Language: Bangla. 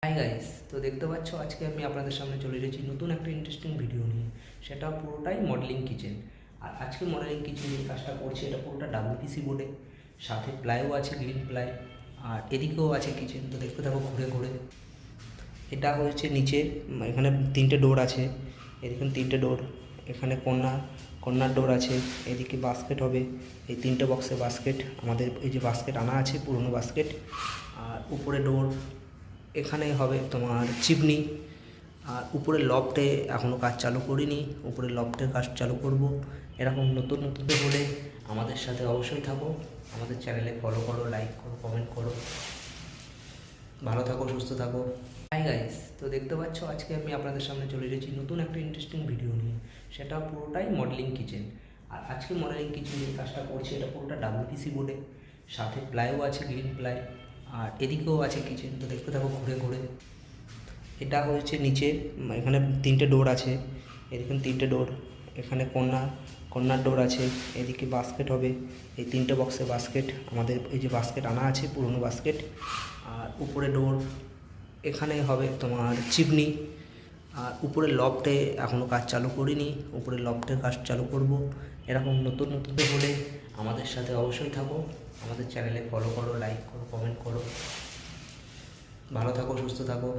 হাই গাইস, তো দেখতে পাচ্ছ আজকে আমি আপনাদের সামনে চলে এসেছি নতুন একটা ইন্টারেস্টিং ভিডিও নিয়ে। সেটা পুরোটাই মডেলিং কিচেন। আর আজকে মডেলিং কিচেন যে কাজটা করছি এটা পুরোটা ডাব্লিউপিসি বোর্ডে, সাথে প্লাইও আছে, গ্রিন প্লাই। আর এদিকেও আছে কিচেন, তো দেখতে থাকো ঘুরে ঘুরে। এটা হচ্ছে নিচে, এখানে তিনটে ডোর আছে, এদিকে তিনটে ডোর, এখানে কর্নার ডোর আছে, এদিকে বাস্কেট হবে। এই তিনটে বক্সে বাস্কেট, আমাদের এই যে বাস্কেট আনা আছে পুরনো বাস্কেট। আর উপরে ডোর, এখানে হবে তোমার চিমনি। আর উপরে লফটে এখনও কাজ চালু করিনি, উপরে লফটের কাজ চালু করব। এরকম নতুন নতুন হলে আমাদের সাথে অবশ্যই থাকো, আমাদের চ্যানেলে ফলো করো, লাইক করো, কমেন্ট করো। ভালো থাকো, সুস্থ থাকো। হাই গাইস, তো দেখতে পাচ্ছ আজকে আমি আপনাদের সামনে চলে এসেছি নতুন একটা ইন্টারেস্টিং ভিডিও নিয়ে। সেটা পুরোটাই মডেলিং কিচেন। আর আজকে মডেলিং কিচেন যে কাজটা করছি এটা পুরোটা ডাব্লিউপিসি বোর্ডে, সাথে প্লাইও আছে, গ্রিন প্লাই। আর এদিকেও আছে কিচেন, তো দেখতে থাকো ঘুরে ঘুরে। এটা হচ্ছে নিচে, এখানে তিনটে ডোর আছে, এদিকে তিনটে ডোর, এখানে কর্নার ডোর আছে, এদিকে বাস্কেট হবে। এই তিনটে বক্সে বাস্কেট, আমাদের এই যে বাস্কেট আনা আছে পুরনো বাস্কেট। আর উপরে ডোর, এখানে হবে তোমার চিমনি। আর উপরে লফটে এখনও কাজ চালু করিনি, উপরে লফটের কাজ চালু করব। এরকম নতুন নতুন হলে আমাদের সাথে অবশ্যই থাকো, আমাদের চ্যানেলে ফলো করো, লাইক করো, কমেন্ট করো। ভালো থাকো, সুস্থ থাকো।